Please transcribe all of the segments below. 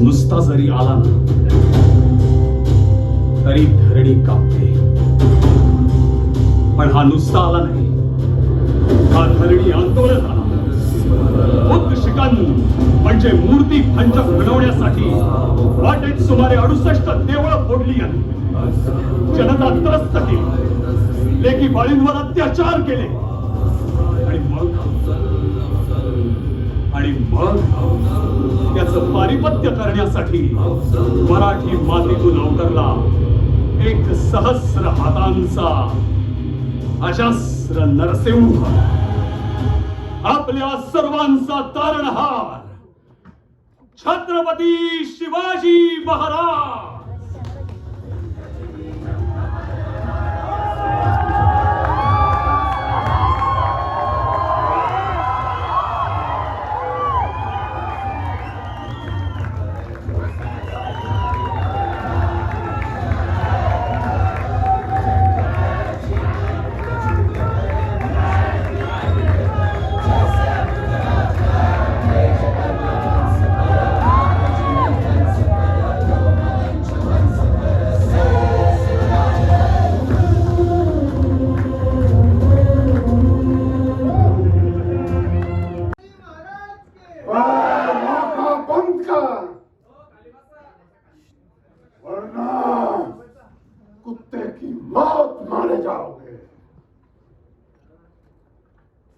नुसता जरी आला ना तरी धरणी कापते. पण हा नुसता आला नाही, हा धरणी आंदोलन आला. बुद्ध शिकन म्हणजे मूर्ती भंजक बनवण्यासाठी वाटेत सुमारे 68 देवळं फोडली आहेत. जनता त्रस्त केली, लेकी बाळींवर अत्याचार केले आणि मग त्याचं पारिपत्य करण्यासाठी मराठी मातीतून अवतरला एक सहस्र हातांचा अजस्र नरसिंह, आपल्या सर्वांचा तारणहार छत्रपती शिवाजी महाराज.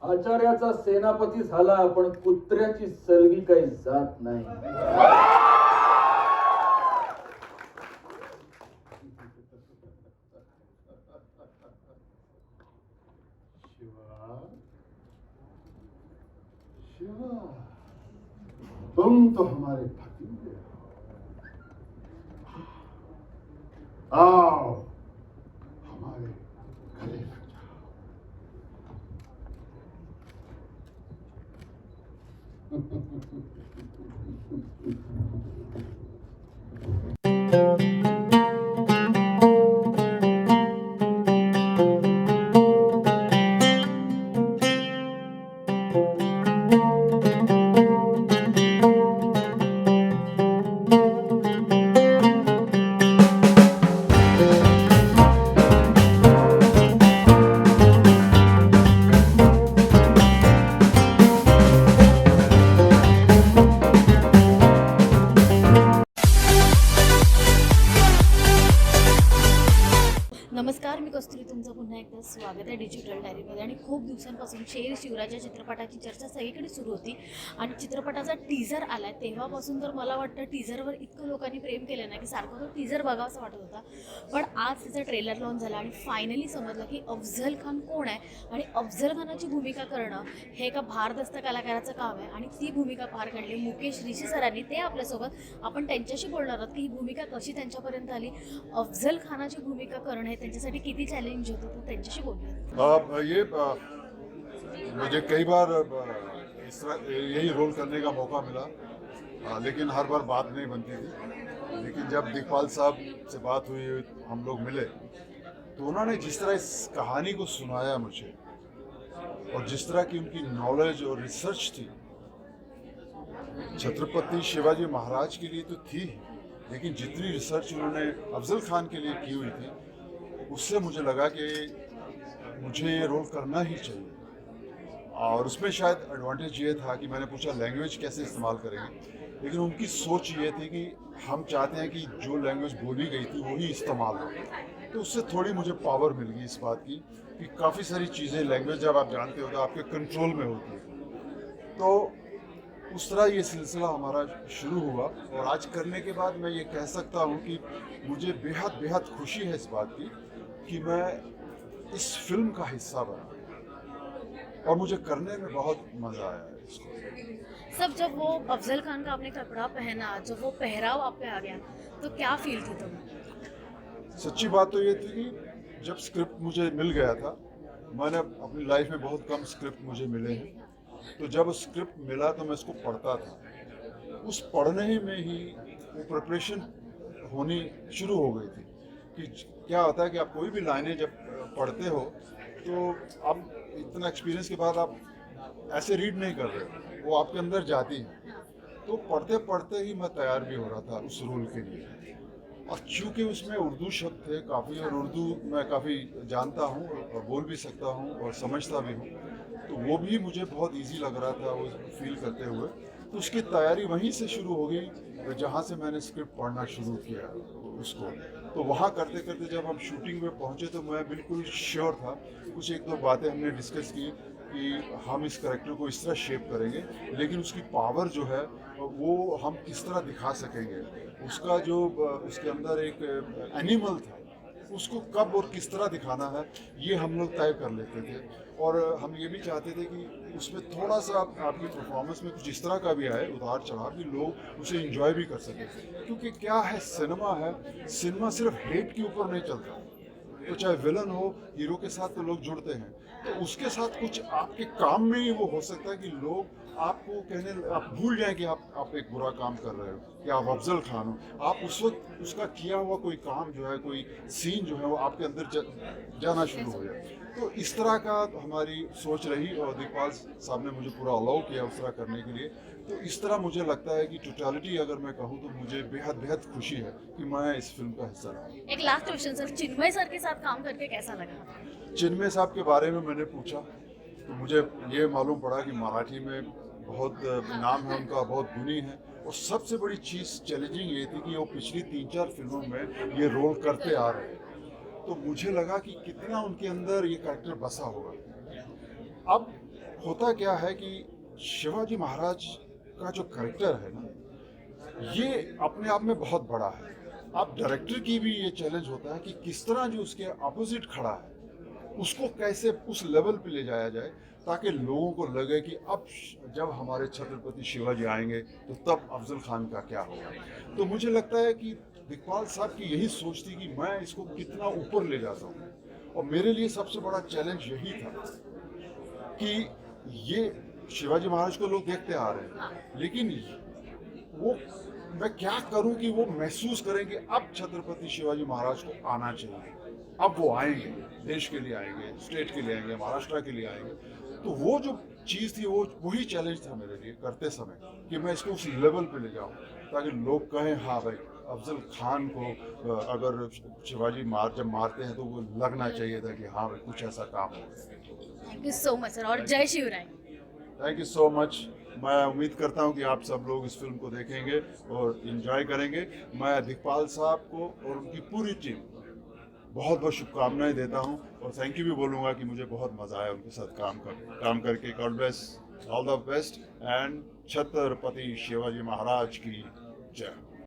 आचार्याचा सेनापती झाला पण कुत्र्याची सलगी काही जात नाही. शिवा, शिवा, तुम तो हमारे भतीजे आओ हमारे गले लग जाओ. नमस्कार, मी कस्तुरी, तुमचं पुन्हा एकदा स्वागत आहे डिजिटल डायरीमध्ये. आणि खूप दिवसांपासून शेर शिवराच्या चित्रपटाची चर्चा सगळीकडे सुरू होती आणि चित्रपटाचा टीझर आला आहे तेव्हापासून तर मला वाटतं टीझरवर इतकं लोकांनी प्रेम केलं ना की सारखं तो टीझर बघावासा वाटत होता. पण आज त्याचा ट्रेलर लॉन्च झाला आणि फायनली समजलं की अफझल खान कोण आहे आणि अफझल खानाची भूमिका करणं हे एका भारदस्त कलाकाराचं काम आहे. आणि ती भूमिका पार काढली मुकेश ऋषी सरांनी. ते आपल्यासोबत, आपण त्यांच्याशी बोलणार आहोत की ही भूमिका कशी त्यांच्यापर्यंत आली, अफझल खानाची भूमिका करणं हे त्यांच्यासाठी किती चॅलेंज होतं, तर त्यांच्याशी बोलूया. ये मुझे कई बार यही रोल करने का मौका मिला, लेकिन हर बार बात नहीं बनती थी. लेकिन जब दिखपाल साहब से बात हुई, हम लोग मिले, तो उन्होंने जिस तरह इस कहानी को सुनाया मुझे और जिस तरह की उनकी नॉलेज और रिसर्च थी, छत्रपति शिवाजी महाराज के लिए तो थी, लेकिन जितनी रिसर्च उन्होंने अफजल खान के लिए की हुई थी, उससे मुझे लगा कि मुझे ये रोल करना ही चाहिए. और उसमें शायद एडवांटेज ये था कि मैंने पूछा लैंग्वेज कैसे इस्तेमाल करेंगे, लेकिन उनकी सोच ये थी कि हम चाहते हैं कि जो लैंग्वेज बोली गई थी वही इस्तेमाल हो. तो उससे थोड़ी मुझे पावर मिल गई इस बात की कि काफ़ी सारी चीज़ें, लैंग्वेज जब आप जानते हो तो आपके कंट्रोल में होती है. तो उस तरह ये सिलसिला हमारा शुरू हुआ और आज करने के बाद मैं ये कह सकता हूँ कि मुझे बेहद बेहद खुशी है इस बात की कि मैं इस फिल्म का हिस्सा बना और मुझे करने में बहुत मज़ा आया है इसको. सब जब वो अफजल खान का आपने कपड़ा पहना, जब वो पहराव आप पे आ गया, तो क्या फील थी तुम्हें? सच्ची बात तो ये थी कि जब स्क्रिप्ट मुझे मिल गया था, मैंने अपनी लाइफ में बहुत कम स्क्रिप्ट मुझे मिले हैं, तो जब स्क्रिप्ट मिला तो मैं इसको पढ़ता था. उस पढ़ने में ही वो प्रिपरेशन होनी शुरू हो गई थी कि क्या होता है कि आप कोई भी लाइनें जब पढ़ते हो तो आप इतना एक्सपीरियंस के बाद आप ऐसे रीड नहीं कर रहे, वो आपके अंदर जाती हैं. तो पढ़ते पढ़ते ही मैं तैयार भी हो रहा था उस रोल के लिए। और चूंकि उसमें उर्दू शब्द थे काफ़ी, और उर्दू मैं काफ़ी जानता हूँ और बोल भी सकता हूँ और समझता भी हूँ, तो वो भी मुझे बहुत इजी लग रहा था वो फील करते हुए। तो उसकी तैयारी वहीं से शुरू हो गई जहाँ से मैंने स्क्रिप्ट पढ़ना शुरू किया उसको। तो वहाँ करते करते जब हम शूटिंग में पहुँचे तो मैं बिल्कुल श्योर था। कुछ एक दो बातें हमने डिस्कस की कि हम इस करेक्टर को इस तरह शेप करेंगे, लेकिन उसकी पावर जो है वो हम किस तरह दिखा सकेंगे। उसका जो उसके अंदर एक एनिमल था, उसको कब और किस तरह दिखाना है ये हम लोग तय कर लेते थे। और हम ये भी चाहते थे कि उसमें थोड़ा सा आपकी परफॉर्मेंस में कुछ इस तरह का भी आए, उतार चढ़ाव, कि लोग उसे एंजॉय भी कर सकें। क्योंकि क्या है, सिनेमा सिर्फ हेट के ऊपर नहीं चलता। तो चाहे विलन हो, हीरो के साथ तो लोग जुड़ते हैं, तो उसके साथ कुछ आपके काम में ही वो हो सकता है कि लोग आपको आप भूल जाएं कि आप एक बुरा काम कर रहे हो, कि आप अफजल खान हो। आप उस वक्त उसका किया हुआ कोई काम जो है, कोई सीन जो है, वो आपके अंदर जाना शुरू हो जाए। तो इस तरह का हमारी सोच रही और दिग्पाल साहब ने मुझे पूरा अलाउ किया उस तरह करने के लिए। तो इस तरह मुझे लगता है कि टोटलिटी अगर मैं कहूँ तो मुझे बेहद बेहद खुशी है कि मैं इस फिल्म का हिस्सा रहा। एक लास्ट क्वेश्चन सर, चिन्मय सर के साथ काम करके कैसा लगा? चिन्मय साहब के बारे में मैंने पूछा तो मुझे ये मालूम पड़ा कि मराठी में बहुत नाम है उनका, बहुत गुणी है। और सबसे बड़ी चीज़ चैलेंजिंग ये थी कि वो पिछली 3-4 फिल्मों में ये रोल करते आ रहे हैं। तो मुझे लगा कि कितना उनके अंदर ये कैरेक्टर बसा होगा। अब होता क्या है कि शिवाजी महाराज का जो कैरेक्टर है ना, ये अपने आप में बहुत बड़ा है। अब डायरेक्टर की भी ये चैलेंज होता है कि किस तरह जो उसके अपोजिट खड़ा है उसको कैसे उस लेवल पे ले जाया जाए, ताकि लोगों को लगे कि अब जब हमारे छत्रपति शिवाजी आएंगे तो तब अफजल खान का क्या होगा। तो मुझे लगता है कि दिग्पाल साहब की यही सोच थी कि मैं इसको कितना ऊपर ले जाता हूँ। और मेरे लिए सबसे बड़ा चैलेंज यही था कि ये शिवाजी महाराज को लोग देखते आ रहे हैं, लेकिन वो मैं क्या करूं कि वो महसूस करें कि अब छत्रपति शिवाजी महाराज को आना चाहिए। अब वो आएंगे, देश के लिए आएंगे, स्टेट के लिए आएंगे, महाराष्ट्र के लिए आएंगे। तो वो जो चीज़ थी वो वही चैलेंज था मेरे लिए करते समय, कि मैं इसको उस लेवल पे ले जाऊं ताकि लोग कहें हाँ भाई अफजल खान को अगर शिवाजी जब मारते हैं तो वो लगना चाहिए था कि हाँ भाई कुछ ऐसा काम हो। Thank you so much sir, और जय Shivray. Thank you so much. मैं उम्मीद करता हूं कि आप सब लोग इस फिल्म को देखेंगे और एंजॉय करेंगे। मैं दिग्पाल साहब को और उनकी पूरी टीम बहुत बहुत शुभकामनाएं देता हूं और थैंक यू भी बोलूँगा कि मुझे बहुत मज़ा आया उनके साथ काम करके। God bless, all the best, and Chhatrapati Shivaji Maharaj की जय।